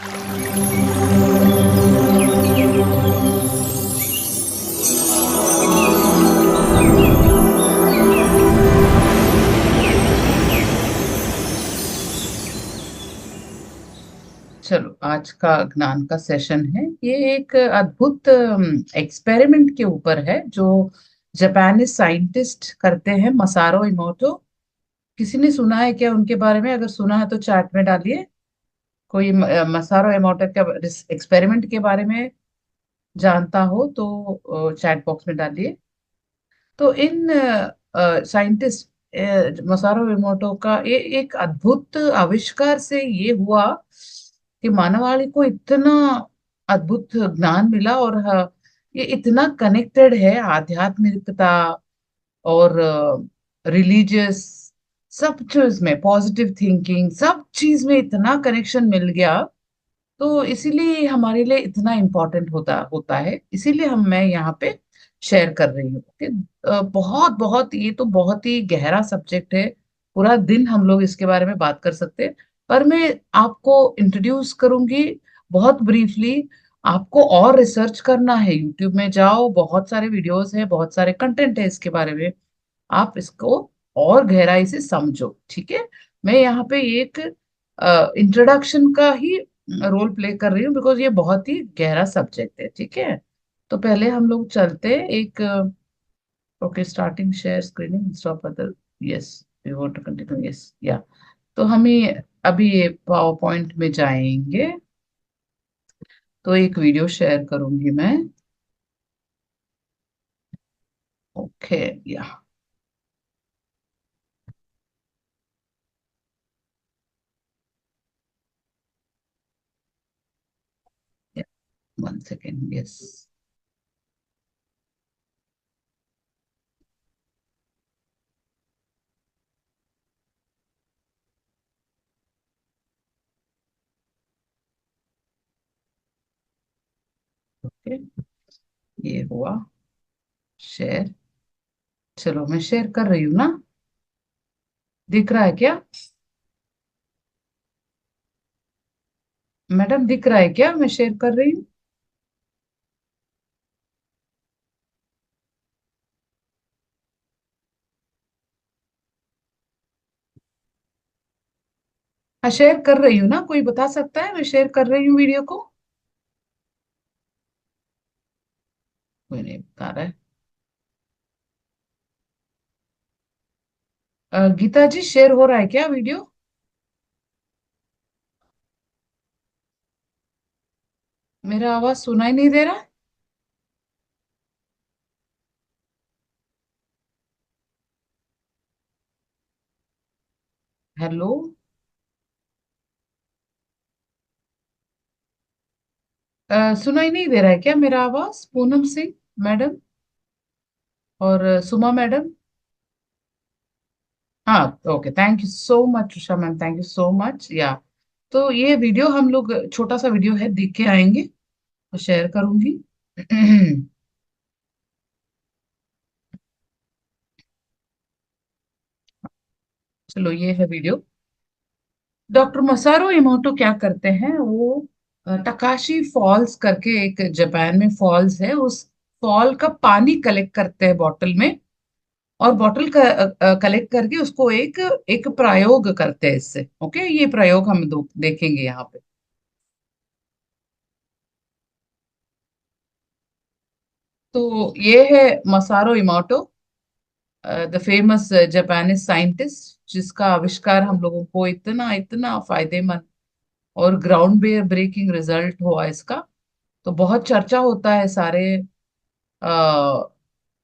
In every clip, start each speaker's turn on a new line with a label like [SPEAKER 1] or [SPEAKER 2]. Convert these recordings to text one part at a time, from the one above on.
[SPEAKER 1] चलो, आज का ज्ञान का सेशन है। ये एक अद्भुत एक्सपेरिमेंट के ऊपर है जो जापानीज साइंटिस्ट करते हैं, मसारो इमोटो। किसी ने सुना है क्या उनके बारे में? अगर सुना है तो चैट में डालिए। कोई मसारो इमोटो के एक्सपेरिमेंट के बारे में जानता हो तो चैट बॉक्स में डालिए। तो इन साइंटिस्ट मसारो इमोटो का एक अद्भुत आविष्कार से ये हुआ कि मानवाళि को इतना अद्भुत ज्ञान मिला, और ये इतना कनेक्टेड है आध्यात्मिकता और रिलीजियस, सब चीज में पॉजिटिव थिंकिंग, सब चीज में इतना कनेक्शन मिल गया। तो इसीलिए हमारे लिए इतना इम्पोर्टेंट होता होता है, इसीलिए मैं यहाँ पे शेयर कर रही हूँ कि बहुत बहुत ये तो बहुत ही गहरा सब्जेक्ट है। पूरा दिन हम लोग इसके बारे में बात कर सकते हैं, पर मैं आपको इंट्रोड्यूस करूंगी बहुत ब्रीफली। आपको और रिसर्च करना है, यूट्यूब में जाओ, बहुत सारे वीडियोस है, बहुत सारे कंटेंट है इसके बारे में। आप इसको और गहराई से समझो, ठीक है? मैं यहाँ पे एक इंट्रोडक्शन का ही रोल प्ले कर रही हूँ, बिकॉज ये बहुत ही गहरा सब्जेक्ट है, ठीक है? तो पहले हम लोग चलते हैं एक। Okay, starting share screening stop other. Yes, we want to continue, yes yeah. तो हमें अभी ये पावर पॉइंट में जाएंगे, तो एक वीडियो शेयर करूंगी मैं। ओके, या, 1 सेकेंड, यस। ओके, ये हुआ शेयर। चलो, मैं शेयर कर रही हूँ ना? दिख रहा है क्या? मैडम, दिख रहा है क्या मैं शेयर कर रही हूँ? हाँ, शेयर कर रही हूँ ना? कोई बता सकता है मैं शेयर कर रही हूँ वीडियो को? कोई नहीं बता रहा है। गीता जी, शेयर हो रहा है क्या वीडियो? मेरा आवाज सुनाई नहीं दे रहा? हेलो? सुनाई नहीं दे रहा है क्या मेरा आवाज, पूनम सिंह मैडम और सुमा मैडम? हाँ, okay, thank you so much Usha ma'am, thank you so much, या। तो ये वीडियो हम लोग, छोटा सा वीडियो है, देख के आएंगे, तो शेयर करूंगी। चलो, ये है वीडियो। डॉक्टर मसारो इमोटो क्या करते हैं, वो टकाशी फॉल्स करके एक जापान में फॉल्स है, उस फॉल का पानी कलेक्ट करते हैं बॉटल में, और बॉटल का कलेक्ट करके उसको एक एक प्रयोग करते हैं इससे। ओके, ये प्रयोग हम देखेंगे यहाँ पे। तो ये है Masaru Emoto, the famous Japanese scientist, जिसका आविष्कार हम लोगों को इतना इतना फायदेमंद और ग्राउंड ब्रेकिंग रिजल्ट हुआ इसका। तो बहुत चर्चा होता है सारे अ,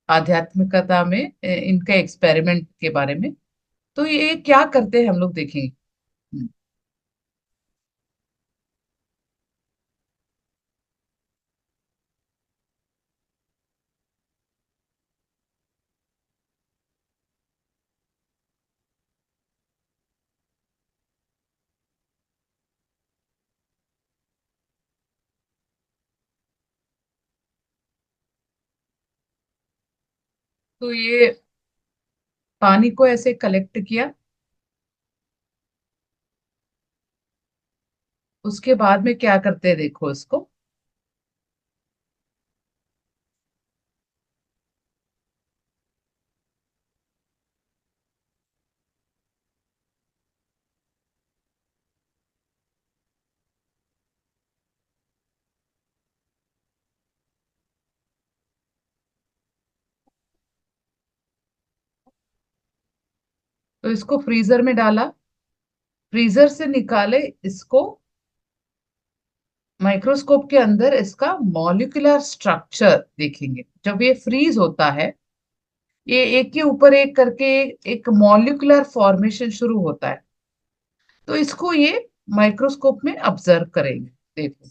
[SPEAKER 1] आध्यात्मिकता में इनके एक्सपेरिमेंट के बारे में। तो ये क्या करते हैं हम लोग देखेंगे। हम्म, तो ये पानी को ऐसे कलेक्ट किया। उसके बाद में क्या करते हैं देखो इसको। तो इसको फ्रीजर में डाला, फ्रीजर से निकाले इसको, माइक्रोस्कोप के अंदर इसका मॉलिक्यूलर स्ट्रक्चर देखेंगे। जब ये फ्रीज होता है, ये एक के ऊपर एक करके एक मॉलिक्यूलर फॉर्मेशन शुरू होता है। तो इसको ये माइक्रोस्कोप में ऑब्जर्व करेंगे। देखो,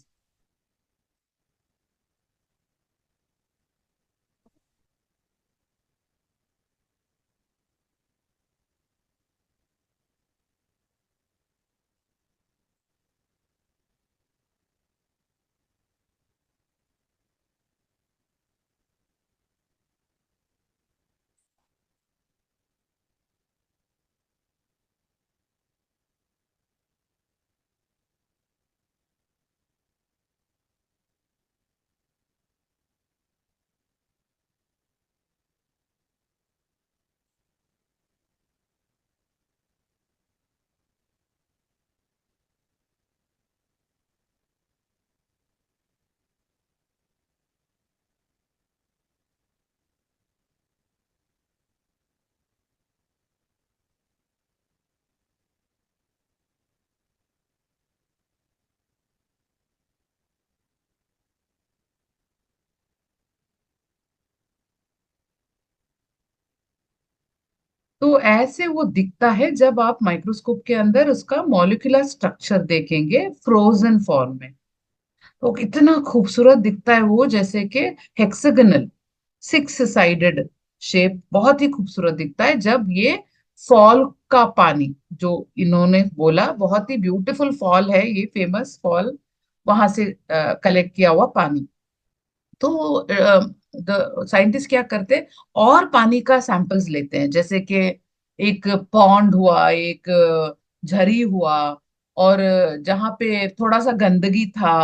[SPEAKER 1] तो ऐसे वो दिखता है जब आप माइक्रोस्कोप के अंदर उसका मॉलिक्यूलर स्ट्रक्चर देखेंगे फ्रोजन फॉर्म में। तो इतना खूबसूरत दिखता है वो, जैसे कि हेक्सागोनल, सिक्स साइडेड शेप, बहुत ही खूबसूरत दिखता है जब ये फॉल का पानी, जो इन्होंने बोला बहुत ही ब्यूटीफुल फॉल है ये, फेमस फॉल, वहां से कलेक्ट किया हुआ पानी। तो साइंटिस्ट क्या करते हैं, और पानी का सैंपल्स लेते हैं, जैसे कि एक पॉन्ड हुआ, एक झरी हुआ, और जहाँ पे थोड़ा सा गंदगी था,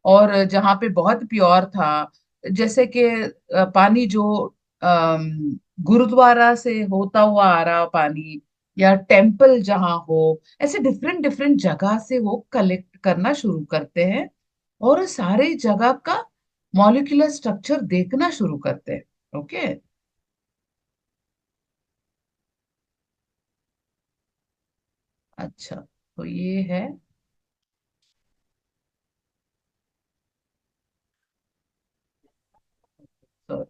[SPEAKER 1] और जहाँ पे बहुत प्योर था, जैसे कि पानी जो गुरुद्वारा से होता हुआ आ रहा पानी, या टेम्पल जहाँ हो, ऐसे डिफरेंट डिफरेंट जगह से वो कलेक्ट करना शुरू करते हैं, और सारे जगह का मॉलिक्यूलर स्ट्रक्चर देखना शुरू करते हैं। ओके। अच्छा, तो ये है। तो,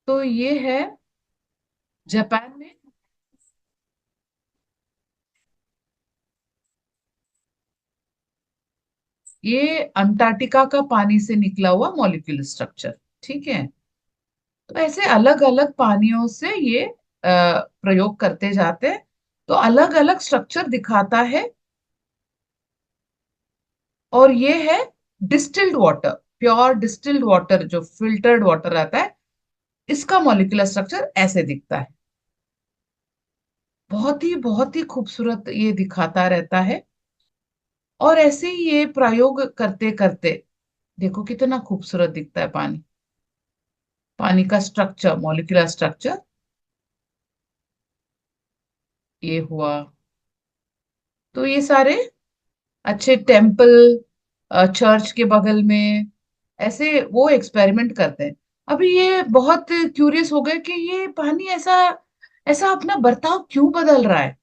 [SPEAKER 1] तो ये है जापान में, ये अंटार्कटिका का पानी से निकला हुआ मॉलिक्यूलर स्ट्रक्चर। ठीक है। तो ऐसे अलग अलग पानियों से ये प्रयोग करते जाते हैं, तो अलग अलग स्ट्रक्चर दिखाता है। और ये है distilled water, pure distilled water, जो फिल्टर्ड वाटर आता है, इसका मॉलिक्यूलर स्ट्रक्चर ऐसे दिखता है। बहुत ही खूबसूरत ये दिखाता रहता है। और ऐसे ही ये प्रयोग करते करते देखो कितना खूबसूरत दिखता है पानी, पानी का स्ट्रक्चर, मॉलिक्यूलर स्ट्रक्चर। ये हुआ। तो ये सारे अच्छे टेम्पल, चर्च के बगल में ऐसे वो एक्सपेरिमेंट करते हैं। अभी ये बहुत क्यूरियस हो गए कि ये पानी ऐसा ऐसा अपना बर्ताव क्यों बदल रहा है,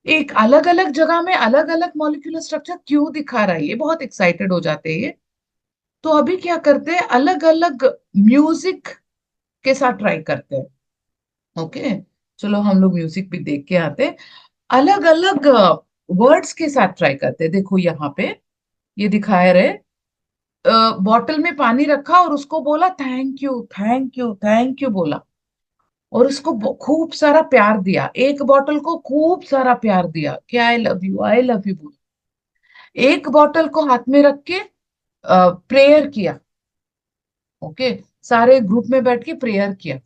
[SPEAKER 1] एक अलग अलग जगह में अलग अलग मॉलिक्यूलर स्ट्रक्चर क्यों दिखा रहा है, ये बहुत एक्साइटेड हो जाते हैं ये। तो अभी क्या करते हैं, अलग अलग म्यूजिक के साथ ट्राई करते हैं। ओके, चलो हम लोग म्यूजिक भी देख के आते हैं। अलग अलग वर्ड्स के साथ ट्राई करते हैं। देखो यहाँ पे ये दिखाए रहे, बॉटल में पानी रखा और उसको बोला thank you thank you thank you बोला, और उसको खूब सारा प्यार दिया, एक बॉटल को खूब सारा प्यार दिया कि आई लव यू बोला। एक बॉटल को हाथ में रख के प्रेयर किया। ओके, सारे ग्रुप में बैठ के प्रेयर किया।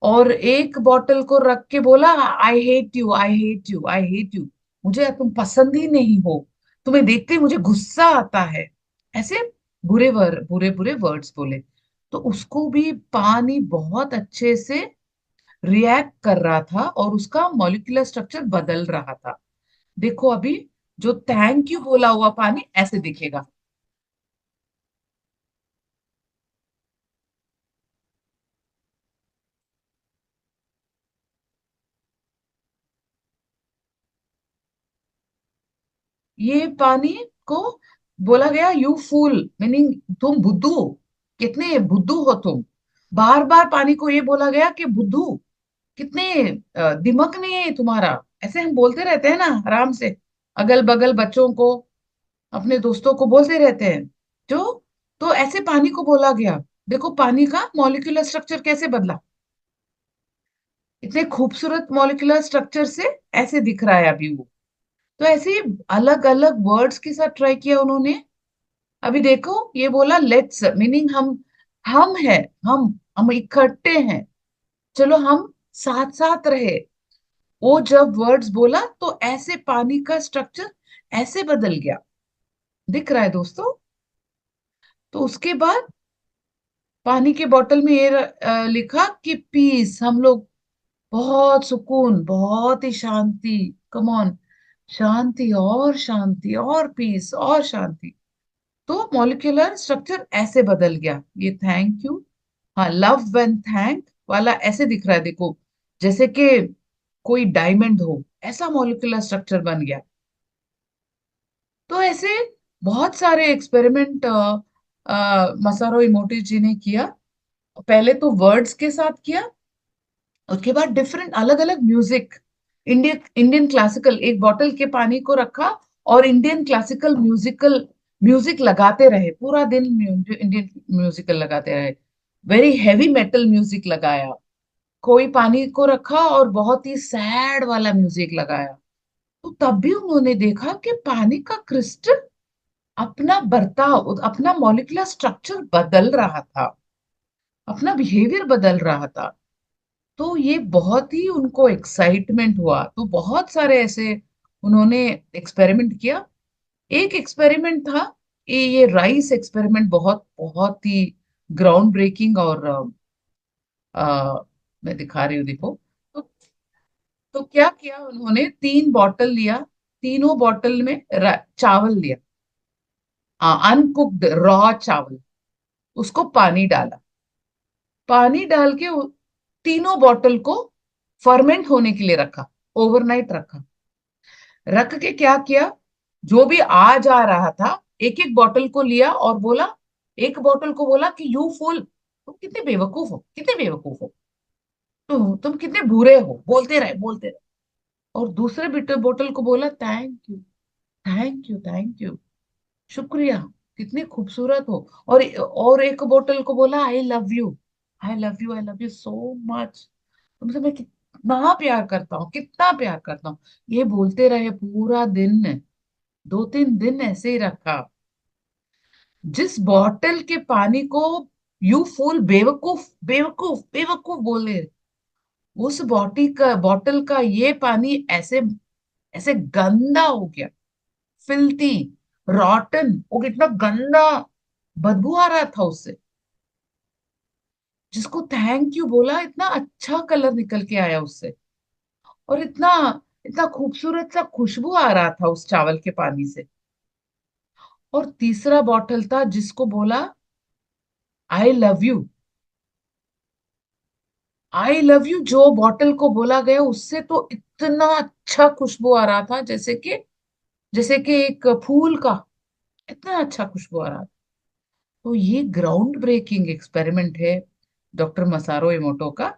[SPEAKER 1] और एक बॉटल को रख के बोला, I hate you, I hate you, I hate you, मुझे तुम पसंद ही नहीं हो, तुम्हें देखते ही मुझे गुस्सा आता है, ऐसे बुरे बुरे वर्ड्स बोले। तो उसको भी पानी बहुत अच्छे से रिएक्ट कर रहा था और उसका मॉलिक्यूलर स्ट्रक्चर बदल रहा था। देखो अभी जो थैंक यू बोला हुआ पानी ऐसे दिखेगा। ये पानी को बोला गया यू फूल, मीनिंग तुम बुद्धू, कितने बुद्धू हो तुम। बार बार पानी को ये बोला गया कि बुद्धू, कितने दिमाग नहीं है तुम्हारा। ऐसे हम बोलते रहते हैं ना आराम से, अगल बगल बच्चों को, अपने दोस्तों को बोलते रहते हैं। जो तो ऐसे पानी को बोला गया। देखो पानी का मॉलिक्यूलर स्ट्रक्चर कैसे बदला, इतने खूबसूरत मॉलिक्यूलर स्ट्रक्चर से ऐसे दिख रहा है अभी वो। तो ऐसे अलग अलग वर्ड्स के साथ ट्राई किया उन्होंने। अभी देखो ये बोला लेट्स, मीनिंग हम हैं, हम इकट्ठे हैं, चलो हम साथ साथ रहे। वो जब वर्ड्स बोला तो ऐसे पानी का स्ट्रक्चर ऐसे बदल गया, दिख रहा है दोस्तों। तो उसके बाद पानी के बोतल में ये लिखा कि पीस, हम लोग बहुत सुकून, बहुत ही शांति, कम ऑन, शांति और पीस और शांति। तो मॉलिक्यूलर स्ट्रक्चर ऐसे बदल गया। ये थैंक यू, हाँ, लव एंड थैंक वाला ऐसे दिख रहा है देखो, जैसे कि कोई डायमंड हो, ऐसा मॉलिक्यूलर स्ट्रक्चर बन गया। तो ऐसे बहुत सारे एक्सपेरिमेंट मसारो इमोटो जी ने किया। पहले तो वर्ड्स के साथ किया, उसके बाद डिफरेंट अलग अलग म्यूजिक, इंडियन इंडियन क्लासिकल, एक बॉटल के पानी को रखा और इंडियन क्लासिकल म्यूजिकल म्यूजिक लगाते रहे पूरा दिन, इंडियन म्यूजिकल लगाते रहे, वेरी हैवी मेटल म्यूजिक लगाया। कोई पानी को रखा और बहुत ही सैड वाला म्यूजिक लगाया। तो तब भी उन्होंने देखा कि पानी का क्रिस्टल अपना बर्ताव, अपना मॉलिक्यूलर स्ट्रक्चर बदल रहा था, अपना बिहेवियर बदल रहा था। तो ये बहुत ही उनको एक्साइटमेंट हुआ, तो बहुत सारे ऐसे उन्होंने एक्सपेरिमेंट किया। एक एक्सपेरिमेंट था, ये राइस एक्सपेरिमेंट, बहुत बहुत ही ग्राउंड ब्रेकिंग। और मैं दिखा रही हूँ देखो। तो, तो क्या किया उन्होंने, 3 बॉटल लिया, तीनों बॉटल में चावल लिया, अनकुक्ड रॉ चावल, उसको पानी डाला, पानी डाल के तीनों बॉटल को फर्मेंट होने के लिए रखा, ओवरनाइट रखा। रख के क्या किया, जो भी आ जा रहा था एक एक बॉटल को लिया और बोला, एक बॉटल को बोला कि यू फुल, तुम कितने बेवकूफ हो, कितने बेवकूफ हो, तुम कितने बुरे हो, बोलते रहे बोलते रहे। और दूसरे बिटर बोतल को बोला thank you, thank you, thank you, शुक्रिया, कितने खूबसूरत हो। और एक बोतल को बोला I love you, I love you, I love you so much, तुमसे मैं कितना प्यार करता हूँ, कितना प्यार करता हूँ। ये बोलते रहे पूरा दिन, 2-3 दिन ऐसे ही रखा। जिस बॉटल के पानी को यू फूल, बेवकूफ बेवकूफ बेवकूफ बोले, उस बॉटल का ये पानी ऐसे ऐसे गंदा हो गया, फिल्टी, रॉटन, वो कितना गंदा बदबू आ रहा था उससे। जिसको थैंक यू बोला, इतना अच्छा कलर निकल के आया उससे, और इतना इतना खूबसूरत सा खुशबू आ रहा था उस चावल के पानी से। और तीसरा बॉटल था जिसको बोला I love you, I love you, जो बॉटल को बोला गया उससे तो इतना अच्छा खुशबू आ रहा था, जैसे कि एक फूल का, इतना अच्छा खुशबू आ रहा था। तो ये ग्राउंड ब्रेकिंग एक्सपेरिमेंट है डॉक्टर मसारो इमोटो का।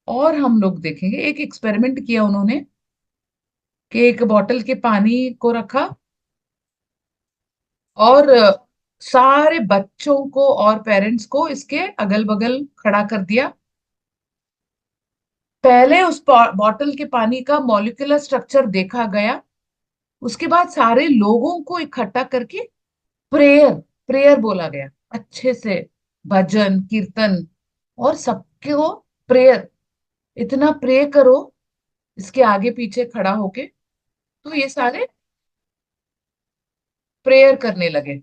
[SPEAKER 1] और हम लोग देखेंगे, एक एक्सपेरिमेंट किया उन्होंने कि एक बॉटल के पानी को रखा और सारे बच्चों को और पेरेंट्स को इसके अगल बगल खड़ा कर दिया। पहले उस बॉटल के पानी का मॉलिक्यूलर स्ट्रक्चर देखा गया, उसके बाद सारे लोगों को इकट्ठा करके प्रेयर प्रेयर बोला गया अच्छे से, भजन कीर्तन और सबको प्रेयर, इतना प्रे करो इसके आगे पीछे खड़ा होके, तो ये सारे प्रेयर करने लगे।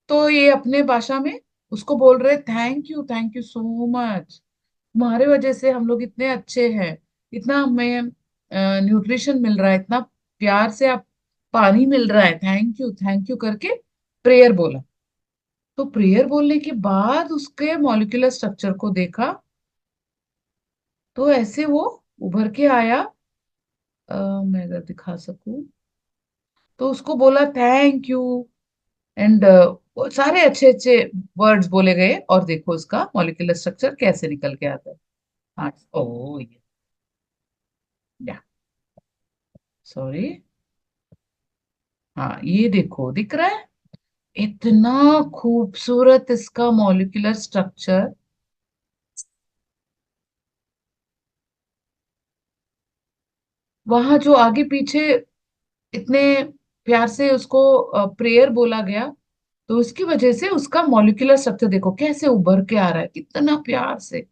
[SPEAKER 1] तो ये अपने भाषा में उसको बोल रहे, थैंक यू सो मच, तुम्हारे वजह से हम लोग इतने अच्छे हैं, इतना हमें न्यूट्रिशन मिल रहा है, इतना प्यार से आप पानी मिल रहा है, थैंक यू करके प्रेयर बोला। तो प्रेयर बोलने के बाद उसके मॉलिक्यूलर स्ट्रक्चर को देखा, तो ऐसे वो उभर के आया। मैं अगर दिखा सकूं, तो उसको बोला थैंक यू, एंड सारे अच्छे अच्छे वर्ड्स बोले गए, और देखो इसका मॉलिक्यूलर स्ट्रक्चर कैसे निकल के आता है। हाँ, ओ या सॉरी, हाँ ये देखो दिख रहा है, इतना खूबसूरत इसका मॉलिक्यूलर स्ट्रक्चर। वहां जो आगे पीछे इतने प्यार से उसको प्रेयर बोला गया, तो उसकी वजह से उसका मॉलिक्यूलर स्ट्रक्चर देखो कैसे उभर के आ रहा है, इतना प्यार से,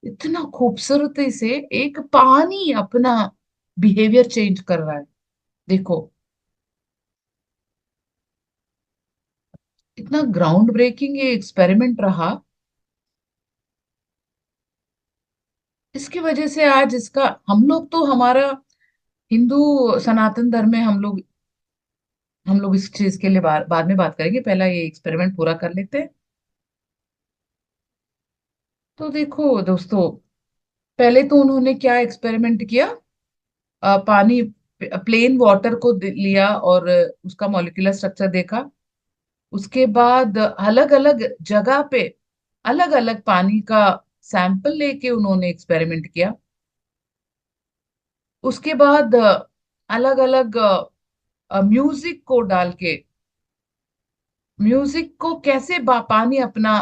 [SPEAKER 1] इतना खूबसूरती से एक पानी अपना बिहेवियर चेंज कर रहा है। देखो, इतना ग्राउंड ब्रेकिंग ये एक्सपेरिमेंट रहा। इसकी वजह से आज इसका हम लोग तो हमारा हिंदू सनातन धर्म में हम लोग इस चीज के लिए बाद में बात करेंगे, पहला ये एक्सपेरिमेंट पूरा कर लेते हैं। तो देखो दोस्तों, पहले तो उन्होंने क्या एक्सपेरिमेंट किया, पानी, प्लेन वाटर को लिया और उसका मॉलिक्यूलर स्ट्रक्चर देखा। उसके बाद अलग अलग जगह पे अलग अलग पानी का सैंपल लेके उन्होंने एक्सपेरिमेंट किया। उसके बाद अलग अलग म्यूजिक को डाल के, म्यूजिक को कैसे पानी अपना,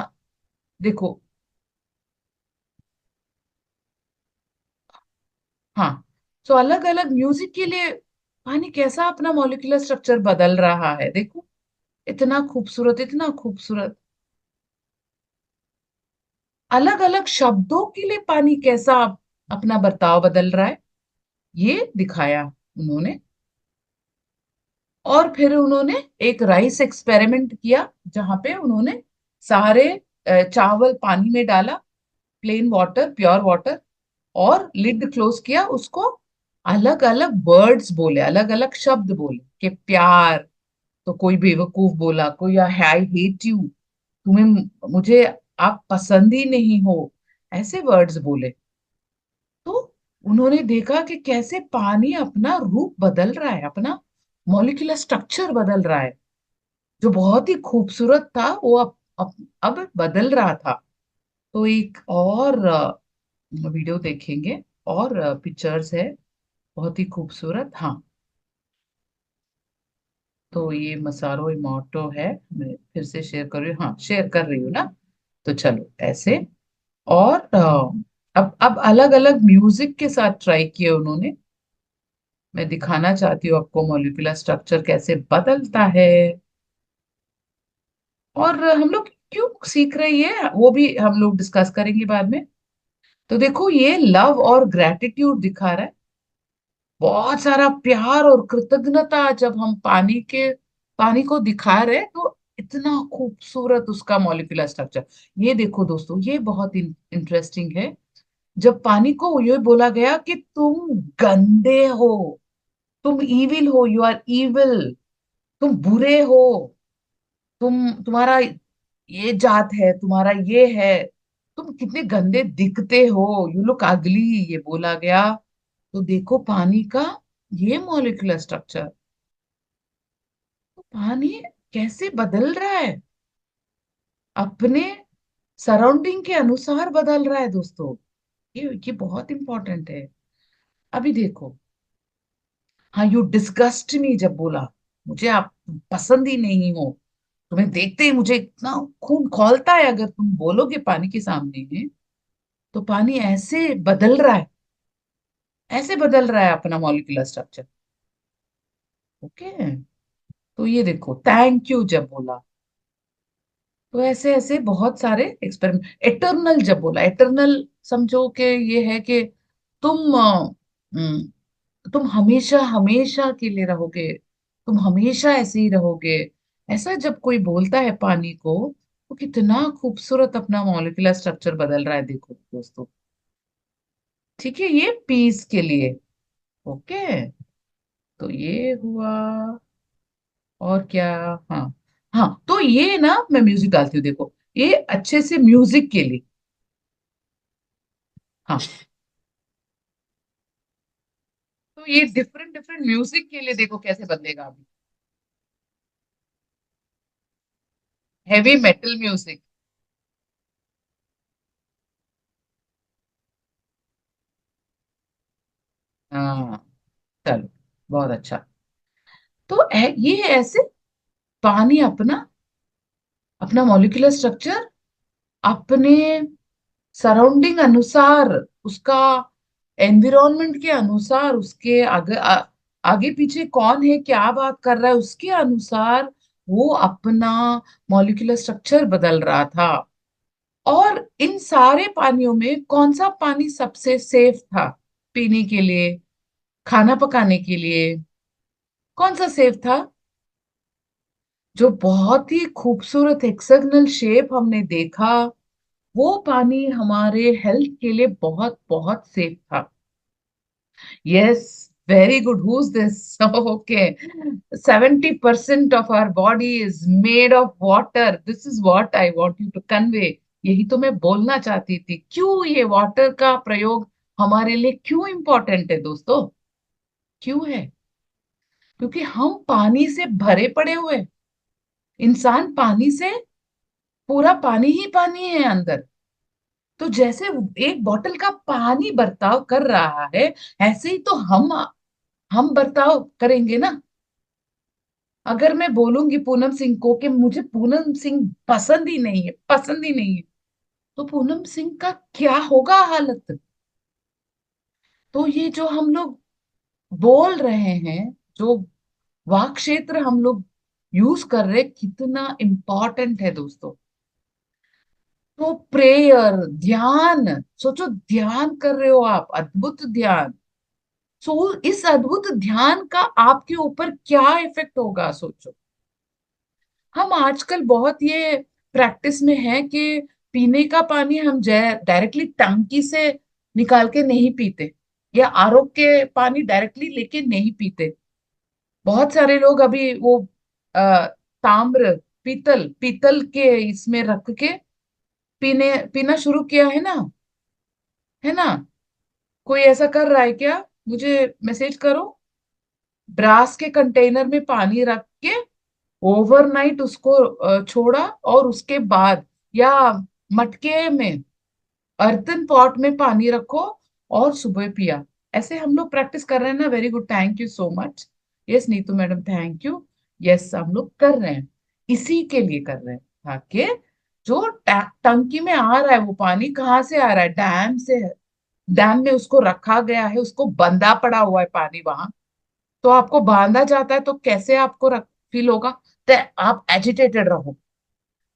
[SPEAKER 1] देखो, हाँ, तो अलग अलग म्यूजिक के लिए पानी कैसा अपना मॉलिक्यूलर स्ट्रक्चर बदल रहा है, देखो, इतना खूबसूरत, इतना खूबसूरत। अलग अलग शब्दों के लिए पानी कैसा अपना बर्ताव बदल रहा है, ये दिखाया उन्होंने। और फिर उन्होंने एक राइस एक्सपेरिमेंट किया, जहां पे उन्होंने सारे चावल पानी में डाला, प्लेन वाटर, प्योर वाटर, और लिड क्लोज किया, उसको अलग अलग वर्ड्स बोले, अलग अलग शब्द बोले कि प्यार, तो कोई बेवकूफ बोला, कोई आई हेट यू, तुम्हें, मुझे आप पसंद ही नहीं हो, ऐसे वर्ड्स बोले। तो उन्होंने देखा कि कैसे पानी अपना रूप बदल रहा है, अपना मॉलिक्यूलर स्ट्रक्चर बदल रहा है, जो बहुत ही खूबसूरत था वो अब बदल रहा था। तो एक और वीडियो देखेंगे, और पिक्चर्स है बहुत ही खूबसूरत। हाँ, तो ये मसारो इमोटो है, मैं फिर से शेयर कर रही हूँ, हाँ शेयर कर रही हूँ ना। तो चलो ऐसे, और अब अलग अलग म्यूजिक के साथ ट्राई किए उन्होंने। मैं दिखाना चाहती हूँ आपको मॉलिक्यूलर स्ट्रक्चर कैसे बदलता है, और हम लोग क्यों सीख रहे हैं वो भी हम लोग डिस्कस करेंगे बाद में। तो देखो, ये लव और ग्रेटिट्यूड दिखा रहा है, बहुत सारा प्यार और कृतज्ञता जब हम पानी को दिखा रहे हैं, तो इतना खूबसूरत उसका मॉलिक्यूलर स्ट्रक्चर। ये देखो दोस्तों, ये बहुत इंटरेस्टिंग है। जब पानी को ये बोला गया कि तुम गंदे हो, तुम इविल हो, यू आर इविल, तुम बुरे हो, तुम्हारा ये जात है, तुम्हारा ये है, तुम कितने गंदे दिखते हो, यू लुक अगली, ये बोला गया। तो देखो पानी का ये मॉलिक्यूलर स्ट्रक्चर, तो पानी कैसे बदल रहा है, अपने सराउंडिंग के अनुसार बदल रहा है दोस्तों। ये बहुत इंपॉर्टेंट है। अभी देखो, हाँ, यू डिस्गस्ट मी जब बोला, मुझे आप पसंद ही नहीं हो, तुम्हें देखते ही मुझे इतना खून खौलता है अगर तुम बोलोगे पानी के सामने है, तो पानी ऐसे बदल रहा है, ऐसे बदल रहा है अपना मॉलिक्यूलर स्ट्रक्चर। ओके, तो ये देखो, थैंक यू जब बोला, तो ऐसे ऐसे बहुत सारे एक्सपेरिमेंट। एटर्नल जब बोला, एटर्नल समझो कि ये है कि तुम तुम हमेशा हमेशा के लिए रहोगे, तुम हमेशा ऐसे ही रहोगे। ऐसा जब कोई बोलता है पानी को, तो कितना खूबसूरत अपना मॉलिक्यूलर स्ट्रक्चर बदल रहा है, देखो दोस्तों। ठीक है, ये पीस के लिए। ओके, तो ये हुआ। और क्या? हाँ, हाँ, तो ये ना मैं म्यूजिक डालती हूँ, देखो, ये अच्छे से म्यूजिक के लिए। हाँ, तो ये डिफरेंट डिफरेंट म्यूजिक के लिए देखो कैसे बदलेगा अभी। Heavy metal music. हाँ, चलो, बहुत अच्छा। तो ये ऐसे पानी अपना अपना मॉलिक्यूलर स्ट्रक्चर अपने सराउंडिंग अनुसार, उसका एनवायरनमेंट के अनुसार, उसके आगे पीछे कौन है, क्या बात कर रहा है, उसके अनुसार वो अपना मॉलिक्यूलर स्ट्रक्चर बदल रहा था। और इन सारे पानियों में कौन सा पानी सबसे सेफ था पीने के लिए, खाना पकाने के लिए? कौन सा सेफ था? जो बहुत ही खूबसूरत हेक्सागोनल शेप हमने देखा, वो पानी हमारे हेल्थ के लिए बहुत बहुत सेफ था। Yes, very good, who's this? Okay, 70% of our body is made of water, this is what I want you to convey. यही तो मैं बोलना चाहती थी, क्यों ये वाटर का प्रयोग हमारे लिए क्यों इंपॉर्टेंट है दोस्तों? क्यों है? क्योंकि हम पानी से भरे पड़े हुए हैं। इंसान पानी से, पूरा पानी ही पानी है अंदर। तो जैसे एक बोतल का पानी बर्ताव कर रहा है, ऐसे ही तो हम बर्ताव करेंगे ना। अगर मैं बोलूंगी पूनम सिंह को कि मुझे पूनम सिंह पसंद ही नहीं है, पसंद ही नहीं है, तो पूनम सिंह का क्या होगा हालत? तो ये जो हम लोग बोल रहे हैं, जो वाक क्षेत्र हम लोग यूज कर रहे, कितना इंपॉर्टेंट है दोस्तों। तो प्रेयर, ध्यान, सोचो ध्यान कर रहे हो आप, अद्भुत ध्यान। सो इस अद्भुत ध्यान का आपके ऊपर क्या इफेक्ट होगा, सोचो। हम आजकल बहुत ये प्रैक्टिस में है कि पीने का पानी हम डायरेक्टली टंकी से निकाल के नहीं पीते, या आरओ के पानी डायरेक्टली लेके नहीं पीते। बहुत सारे लोग अभी वो ताम्र, पीतल पीतल के इसमें रख के पीना शुरू किया है ना, है ना? कोई ऐसा कर रहा है क्या? मुझे मैसेज करो। ब्रास के कंटेनर में पानी रख के ओवरनाइट उसको छोड़ा, और उसके बाद, या मटके में, अर्थन पॉट में पानी रखो, और सुबह पिया। ऐसे हम लोग प्रैक्टिस कर रहे हैं ना। Very good, thank you so much. Yes Neetu madam, thank you. Yes, हम लोग कर रहे हैं, इसी के लिए कर रहे हैं, ताकि जो टंकी में आ रहा है वो पानी कहाँ से आ रहा है? डैम से। डैम में उसको रखा गया है, उसको बंधा पड़ा हुआ है पानी वहां। तो आपको बांधा जाता है तो कैसे आपको फील होगा? तो आप एजिटेटेड रहो,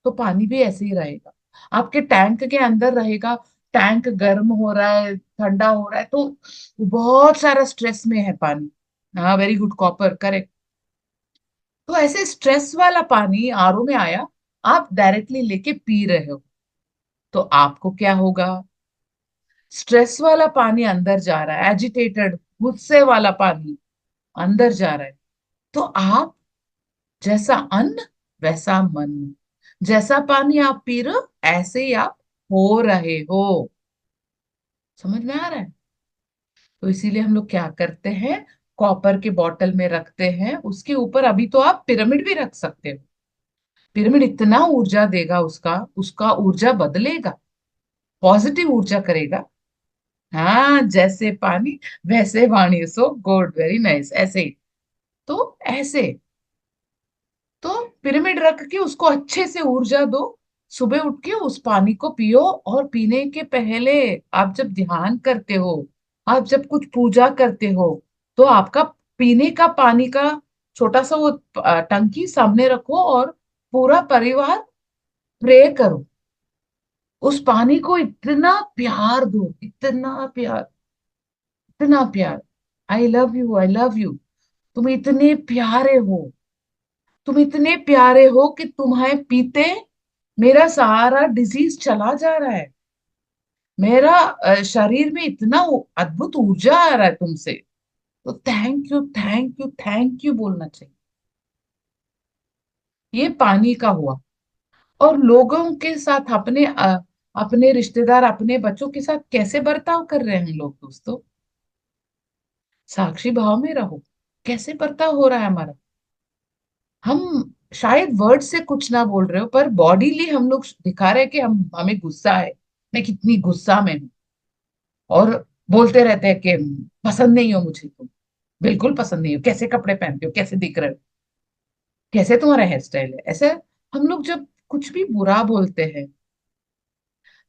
[SPEAKER 1] तो पानी भी ऐसे ही रहेगा, आपके टैंक के अंदर रहेगा। टैंक गर्म हो रहा है, ठंडा हो रहा है, तो बहुत सारा स्ट्रेस में है पानी। हाँ, वेरी गुड, कॉपर, करेक्ट। तो ऐसे स्ट्रेस वाला पानी आरओ में आया, आप डायरेक्टली लेके पी रहे हो, तो आपको क्या होगा? स्ट्रेस वाला पानी अंदर जा रहा है, एजिटेटेड, गुस्से वाला पानी अंदर जा रहा है। तो आप, जैसा अन्न वैसा मन, जैसा पानी आप पी रहे हो ऐसे ही आप हो रहे हो। समझ में आ रहा है? तो इसीलिए हम लोग क्या करते हैं, कॉपर के बॉटल में रखते हैं, उसके ऊपर अभी तो आप पिरामिड भी रख सकते हो। पिरामिड इतना ऊर्जा देगा, उसका उसका ऊर्जा बदलेगा, पॉजिटिव ऊर्जा करेगा। हाँ, जैसे पानी वैसे वाणी, सो गुड, वेरी नाइस, ऐसे ही। तो ऐसे, तो पिरामिड रख के उसको अच्छे से ऊर्जा दो, सुबह उठ के उस पानी को पियो। और पीने के पहले, आप जब ध्यान करते हो, आप जब कुछ पूजा करते हो, तो आपका पीने का पानी का छोटा सा वो टंकी सामने रखो, और पूरा परिवार प्रे करो, उस पानी को इतना प्यार दो, इतना प्यार, इतना प्यार। I love you, I love you. तुम इतने प्यारे हो, तुम इतने प्यारे हो कि तुम्हें पीते मेरा सारा डिजीज चला जा रहा है। मेरा शरीर में इतना अद्भुत ऊर्जा आ रहा है तुमसे। तो thank you, thank you, thank you बोलना चाहिए। ये पानी का हुआ। और लोगों के साथ, अपने रिश्तेदार, अपने बच्चों के साथ कैसे बर्ताव कर रहे हैं हम लोग दोस्तों? साक्षी भाव में रहो, कैसे बर्ताव हो रहा है हमारा। हम शायद वर्ड से कुछ ना बोल रहे हो, पर बॉडीली हम लोग दिखा रहे हैं कि हम हमें गुस्सा है, मैं कितनी गुस्सा में हूँ। और बोलते रहते हैं कि पसंद नहीं हो मुझे तुम, बिल्कुल पसंद नहीं हो, कैसे कपड़े पहनते हो, कैसे दिख रहे हो, कैसे तुम्हारा हेयर स्टाइल है, ऐसे। हम लोग जब कुछ भी बुरा बोलते हैं,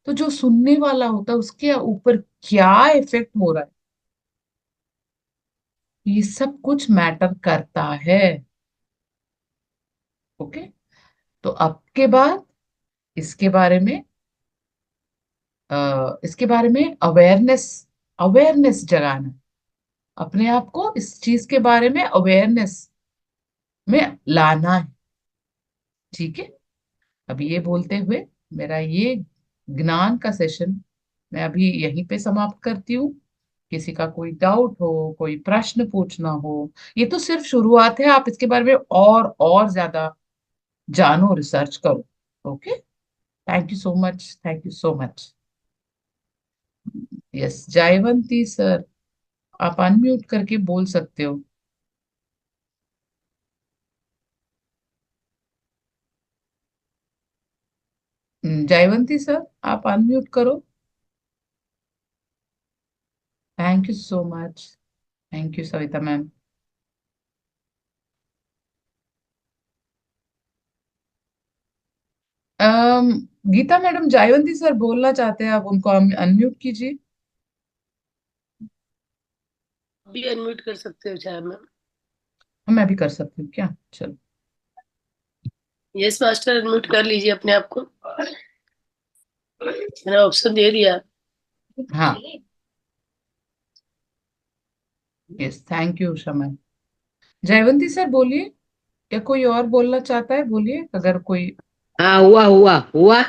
[SPEAKER 1] तो जो सुनने वाला होता है उसके ऊपर क्या इफेक्ट हो रहा है, ये सब कुछ मैटर करता है। ओके। तो अब के बाद इसके बारे में इसके बारे में अवेयरनेस, अवेयरनेस जगाना, अपने आप को इस चीज के बारे में अवेयरनेस में लाना है। ठीक है। अब ये बोलते हुए मेरा ये ज्ञान का सेशन मैं अभी यहीं पे समाप्त करती हूँ। किसी का कोई डाउट हो, कोई प्रश्न पूछना हो, ये तो सिर्फ शुरुआत है, आप इसके बारे में और ज्यादा जानो, रिसर्च करो। Okay. Thank you so much, thank you so much. Yes, Jaywanti sir, आप अनम्यूट करके बोल सकते हो। जयवंती सर, आप अनम्यूट करो। Thank you so much. Thank you Savita ma'am. Um, Geeta madam, Jaywanti sir बोलना चाहते हैं, आप उनको अनम्यूट कीजिए।
[SPEAKER 2] भी अनम्यूट कर सकते हो चाहे मैम।
[SPEAKER 1] मैं भी कर सकती हूँ क्या? चलो।
[SPEAKER 2] यस मास्टर, अनम्यूट कर लीजिए अपने आप को, मैंने ऑप्शन दे दिया।
[SPEAKER 1] हाँ। Yes, thank you Usha ma'am. Jaywanti sir बोलिए, या कोई और बोलना चाहता है बोलिए, अगर कोई।
[SPEAKER 3] हाँ, हुआ हुआ हुआ।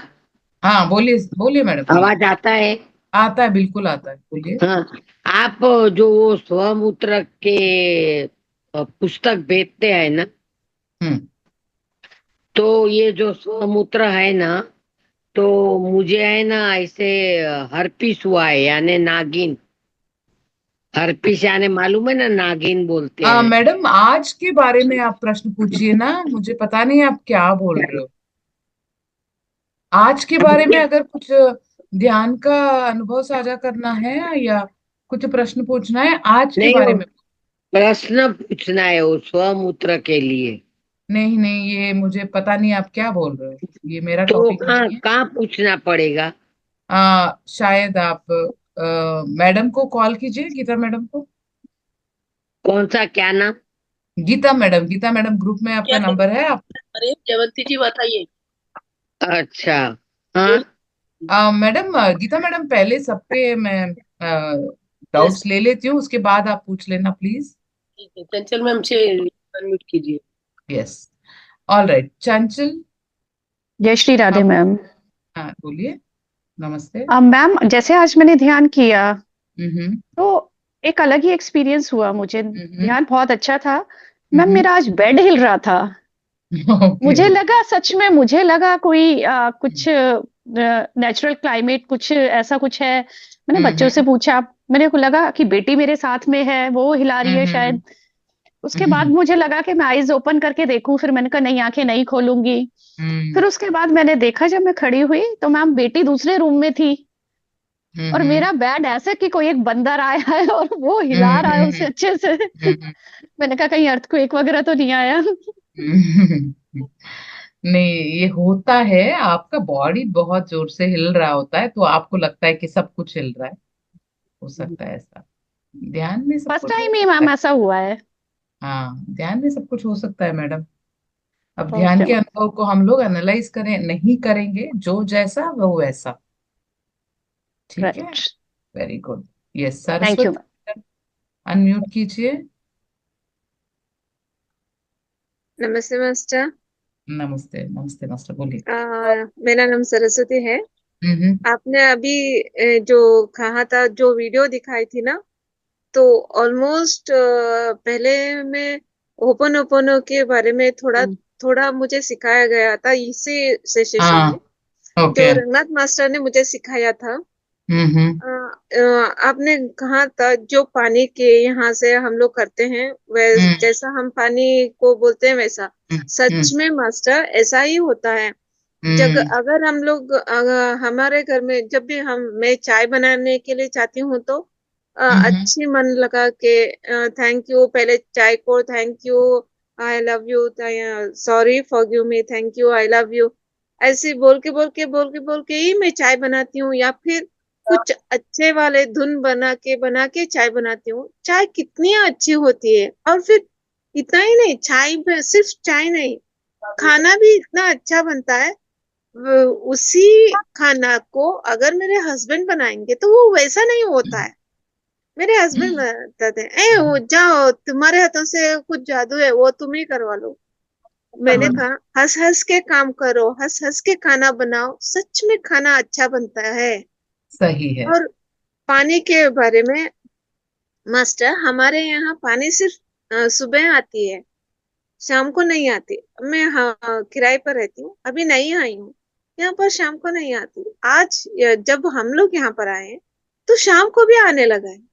[SPEAKER 1] हाँ बोलिए, बोलिए मैडम बोलिए।
[SPEAKER 3] आवाज आता है।
[SPEAKER 1] आता है, बिल्कुल आता है, बोलिए।
[SPEAKER 3] हाँ, आप जो वो स्वमूत्र के पुस्तक बेचते हैं ना,
[SPEAKER 1] हम्म।
[SPEAKER 3] तो ये जो स्वमूत्र है ना, तो मुझे है ना ऐसे हर्पिस हुआ है, यानी नागिन। हर्पिस यानी मालूम है ना, नागिन बोलते हैं।
[SPEAKER 1] मैडम, आज के बारे में आप प्रश्न पूछिए ना, मुझे पता नहीं आप क्या बोल रहे हो। आज के बारे में अगर कुछ ध्यान का अनुभव साझा करना है, या कुछ प्रश्न पूछना है आज के
[SPEAKER 3] नहीं,
[SPEAKER 1] बारे
[SPEAKER 3] वो
[SPEAKER 1] में।
[SPEAKER 3] प्रश्न पूछना है वो स्वमूत्र के लिए।
[SPEAKER 1] नहीं नहीं, ये मुझे पता नहीं आप क्या बोल रहे हो, ये मेरा
[SPEAKER 3] तो
[SPEAKER 1] टॉपिक
[SPEAKER 3] कहाँ
[SPEAKER 1] नहीं है।
[SPEAKER 3] कहाँ पूछना पड़ेगा?
[SPEAKER 1] शायद आप मैडम को कॉल कीजिए, गीता मैडम को।
[SPEAKER 3] कौन सा, क्या नाम?
[SPEAKER 1] Geeta madam, Geeta madam group में आपका
[SPEAKER 2] क्या कर
[SPEAKER 1] नंबर है आप।
[SPEAKER 2] अरे जयवंती जी बताइए।
[SPEAKER 3] अच्छा। हाँ।
[SPEAKER 2] बोल।
[SPEAKER 1] मैडम, गीता मैडम, पहले सब पे मैं
[SPEAKER 2] यस,
[SPEAKER 1] डाउट्स ले लेती हूँ, उसके बाद आप पूछ लेना प्लीज।
[SPEAKER 2] ठीक है, चंचल मैम से अनम्यूट कीजिए।
[SPEAKER 1] यस। ऑल राइट, चंचल।
[SPEAKER 4] जय श्री राधे
[SPEAKER 1] आप,
[SPEAKER 4] मैम।
[SPEAKER 1] हाँ बोलिए। नमस्ते।
[SPEAKER 4] मैम, जैसे आज मैंने ध्यान किया
[SPEAKER 1] हम्म।
[SPEAKER 4] तो एक अलग ही एक्सपीरियंस हुआ मुझे।
[SPEAKER 1] हम्म।
[SPEAKER 4] ध्यान बहुत अच्छा था। मैम,
[SPEAKER 1] हम्म।
[SPEAKER 4] मेरा आज बेड हिल रहा था।
[SPEAKER 1] ओके।
[SPEAKER 4] मुझे लगा, सच में मुझे लगा कोई कुछ नेचुरल क्लाइमेट, कुछ ऐसा कुछ है। मैंने बच्चों से
[SPEAKER 1] हम्म।
[SPEAKER 4] पूछा, मेरे को लगा कि बेटी मेरे साथ में है, वो हिला रही है
[SPEAKER 1] हम्म।
[SPEAKER 4] शायद। उसके बाद मुझे लगा कि मैं आईज ओपन करके देखूं, फिर मैंने कहा नहीं, आंखें नहीं खोलूंगी।
[SPEAKER 1] हम्म।
[SPEAKER 4] फिर उसके बाद मैंने देखा, जब मैं खड़ी हुई तो मैम बेटी दूसरे रूम में थी, और
[SPEAKER 1] हम्म।
[SPEAKER 4] मेरा बेड ऐसे कि कोई एक बंदर आया है और वो हिला रहा है
[SPEAKER 1] हम्म।
[SPEAKER 4] उसे अच्छे से।
[SPEAKER 1] हम्म।
[SPEAKER 4] मैंने कहा कहीं अर्थक्वेक वगैरह तो नहीं आया।
[SPEAKER 1] नहीं, ये होता है, आपका बॉडी बहुत जोर से हिल रहा होता है, तो आपको लगता है कि सब कुछ हिल रहा है। हो सकता है ऐसा। ध्यान में सब
[SPEAKER 4] फर्स्ट
[SPEAKER 1] कुछ हो
[SPEAKER 4] टाइम ही
[SPEAKER 1] सकता
[SPEAKER 4] मैम
[SPEAKER 1] है।
[SPEAKER 4] ऐसा हुआ है।
[SPEAKER 1] हाँ, ध्यान में सब कुछ हो सकता है मैडम। अब ध्यान
[SPEAKER 4] ओके
[SPEAKER 1] के अनुभव को हम लोग एनालाइज करें नहीं करेंगे, जो जैसा वो वैसा। ठीक है,
[SPEAKER 4] right.
[SPEAKER 1] Very good. Yes
[SPEAKER 4] thank you.
[SPEAKER 1] Saraswati, unmute कीजिए।
[SPEAKER 5] नमस्ते मास्टर।
[SPEAKER 1] नमस्ते नमस्ते मास्टर, बोलिए।
[SPEAKER 5] मेरा नाम सरस्वती है।
[SPEAKER 1] हम्म।
[SPEAKER 5] आपने अभी जो कहा था, जो वीडियो दिखाई थी ना, तो ऑलमोस्ट पहले में ओपन ओपन के बारे में थोड़ा थोड़ा मुझे सिखाया गया था इसी सेशन
[SPEAKER 1] हाँ,
[SPEAKER 5] में, जो
[SPEAKER 1] ओके।
[SPEAKER 5] रंगनाथ मास्टर ने मुझे सिखाया था।
[SPEAKER 1] हम्म।
[SPEAKER 5] आपने कहा था जो पानी के यहाँ से हम लोग करते हैं,
[SPEAKER 1] हम्म
[SPEAKER 5] जैसा हम पानी को बोलते हैं वैसा। सच
[SPEAKER 1] हम्म
[SPEAKER 5] में मास्टर ऐसा ही होता है। जब
[SPEAKER 1] हम्म
[SPEAKER 5] अगर हम लोग हमारे घर में जब भी मैं चाय बनाने के लिए चाहती हूँ, तो
[SPEAKER 1] हम्म
[SPEAKER 5] अच्छी मन लगा के थैंक यू, पहले चाय को thank you, I love you, sorry forgive me, thank you, I love you, ऐसे बोल के ही मैं चाय बनाती हूँ। या फिर कुछ अच्छे वाले धुन बना के चाय बनाती हूँ। चाय कितनी अच्छी होती है। और फिर इतना ही नहीं, चाय में सिर्फ चाय नहीं, खाना भी इतना अच्छा बनता है। उसी खाना को अगर मेरे हस्बैंड बनाएंगे तो वो वैसा नहीं होता है। मेरे हस्बैंड बताते हैं, ए वो जाओ, तुम्हारे हाथों से कुछ जादू है, वो तुम ही करवा लो। मैंने कहा हंस हंस के काम करो, हंस हंस के खाना बनाओ, सच में खाना अच्छा बनता है।
[SPEAKER 1] सही है।
[SPEAKER 5] और पानी के बारे में मास्टर, हमारे यहाँ पानी सिर्फ सुबह आती है, शाम को नहीं आती। मैं हाँ किराए पर रहती हूँ, अभी नहीं आई हूँ यहाँ पर, शाम को नहीं आती। आज जब हम लोग यहाँ पर आए हैं, तो शाम को भी आने लगा है।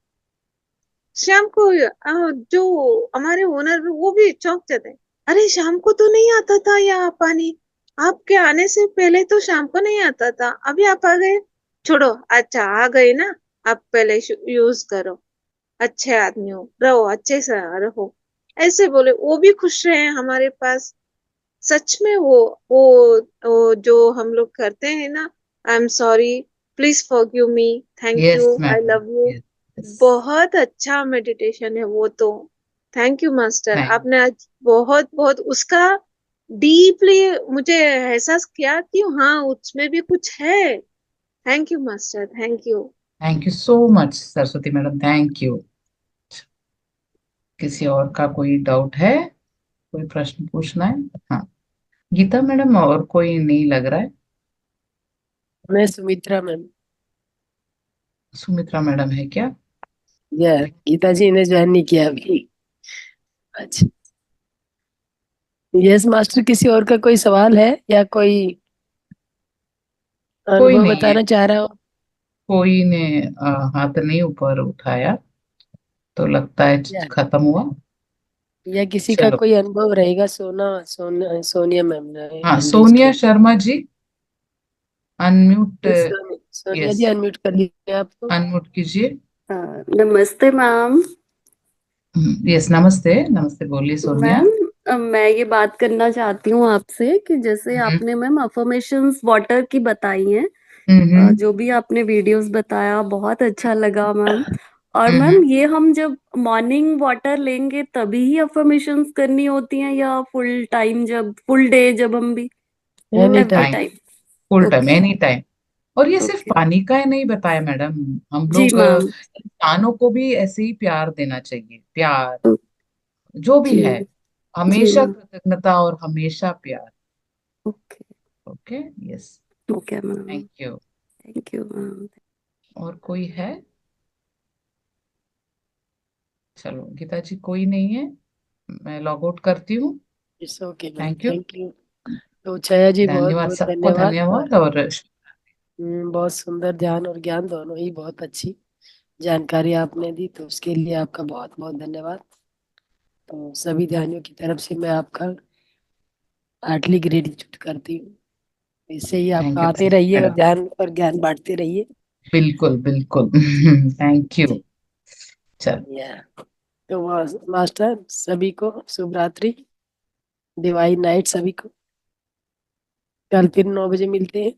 [SPEAKER 5] शाम को जो हमारे ओनर वो भी चौंक जाते हैं, अरे शाम को तो नहीं आता था यहाँ पानी, आपके आने से पहले तो शाम को नहीं आता था, अभी आप आ गए। छोड़ो, अच्छा आ गए ना, आप पहले यूज करो, अच्छे आदमी हो, रहो अच्छे से रहो, ऐसे बोले। वो भी खुश रहे हमारे पास। सच में वो जो हम लोग करते हैं ना, I am sorry, please forgive me, thank
[SPEAKER 1] yes
[SPEAKER 5] you, I
[SPEAKER 1] madam.
[SPEAKER 5] Love you,
[SPEAKER 1] yes.
[SPEAKER 5] बहुत अच्छा मेडिटेशन है वो तो। थैंक यू मास्टर,
[SPEAKER 1] थैंक
[SPEAKER 5] आपने आज बहुत बहुत उसका डीपली मुझे एहसास किया कि हाँ उसमें भी कुछ है। Thank you master, thank you.
[SPEAKER 1] Thank you so much Saraswati madam, thank you. किसी और का कोई डाउट है, कोई प्रश्न पूछना है? हाँ, गीता मैडम, और कोई नहीं लग रहा है।
[SPEAKER 2] मैं सुमित्रा मैम।
[SPEAKER 1] सुमित्रा मैडम है क्या?
[SPEAKER 2] गीता जी ने ज्वाइन नहीं किया अभी। अच्छा, यस मास्टर, किसी और का कोई सवाल है या कोई
[SPEAKER 1] कोई
[SPEAKER 2] अनुभव
[SPEAKER 1] नहीं है,
[SPEAKER 2] बताना चाह रहा हो?
[SPEAKER 1] कोई ने हाथ नहीं ऊपर उठाया, तो लगता है
[SPEAKER 2] या,
[SPEAKER 1] खत्म हुआ।
[SPEAKER 2] या किसी का
[SPEAKER 1] चलो,
[SPEAKER 2] कोई अनुभव रहेगा? सोनिया मैम ने
[SPEAKER 1] हाँ,
[SPEAKER 2] हैंड रेज
[SPEAKER 1] सोनिया
[SPEAKER 2] किया।
[SPEAKER 1] शर्मा जी, अनम्यूट।
[SPEAKER 2] सोनिया
[SPEAKER 1] यस,
[SPEAKER 2] जी अनम्यूट कर लीजिए आप तो।
[SPEAKER 1] अनम्यूट कीजिए।
[SPEAKER 6] नमस्ते मैम।
[SPEAKER 1] यस, नमस्ते नमस्ते, बोलिए सोनिया।
[SPEAKER 6] मैम, मैं ये बात करना चाहती हूँ आपसे कि जैसे
[SPEAKER 1] हम्म
[SPEAKER 6] आपने मैम अफर्मेशंस वाटर की बताई हैं,
[SPEAKER 1] हम्म
[SPEAKER 6] जो भी आपने वीडियोस बताया बहुत अच्छा लगा मैम। और
[SPEAKER 1] हम्म
[SPEAKER 6] मैम ये हम जब मॉर्निंग वाटर लेंगे तभी ही अफर्मेशंस करनी होती हैं, या फुल टाइम, जब फुल डे जब हम भी
[SPEAKER 2] any
[SPEAKER 1] full
[SPEAKER 6] every
[SPEAKER 2] time.
[SPEAKER 1] Time,
[SPEAKER 6] time?
[SPEAKER 1] Full time,
[SPEAKER 6] okay.
[SPEAKER 1] Any time. और ये सिर्फ
[SPEAKER 6] ओके।
[SPEAKER 1] पानी का ही नहीं बताया मैडम, हम
[SPEAKER 6] जी
[SPEAKER 1] लोग
[SPEAKER 6] मैम।
[SPEAKER 1] इंसानों को भी ऐसे ही प्यार देना चाहिए, प्यार जो भी
[SPEAKER 6] जी।
[SPEAKER 1] है,
[SPEAKER 6] जी
[SPEAKER 1] हमेशा
[SPEAKER 6] मैम।
[SPEAKER 1] कृतज्ञता और हमेशा प्यार।
[SPEAKER 6] Okay.
[SPEAKER 1] Okay, yes,
[SPEAKER 6] okay ma'am.
[SPEAKER 1] Thank you.
[SPEAKER 6] Thank you ma'am.
[SPEAKER 1] और कोई है? चलो गीता जी, कोई नहीं है, मैं लॉग आउट करती हूँ।
[SPEAKER 2] It's okay ma'am,
[SPEAKER 1] thank you,
[SPEAKER 2] thank you. तो छाया जी बहुत
[SPEAKER 1] धन्यवाद,
[SPEAKER 2] बहुत
[SPEAKER 1] सबको
[SPEAKER 2] धन्यवाद।
[SPEAKER 1] धन्यवाद। और
[SPEAKER 2] बहुत सुंदर ध्यान और ज्ञान दोनों ही, बहुत अच्छी जानकारी आपने दी, तो उसके लिए आपका बहुत बहुत धन्यवाद। तो सभी ध्यानियों की तरफ से मैं आपका हार्टली ग्रेटिट्यूड करती हूँ। इससे ही
[SPEAKER 1] थैंक
[SPEAKER 2] आपका
[SPEAKER 1] यू,
[SPEAKER 2] आते
[SPEAKER 1] थैंक यू
[SPEAKER 2] रहिए और
[SPEAKER 1] मैडम,
[SPEAKER 2] ध्यान और ज्ञान बांटते रहिए।
[SPEAKER 1] बिल्कुल बिल्कुल। Thank you.
[SPEAKER 2] जी।
[SPEAKER 1] चलो,
[SPEAKER 2] या, तो मास्टर सभी को शुभ रात्रि, डिवाइन नाइट सभी को। कल फिर 9 बजे मिलते हैं।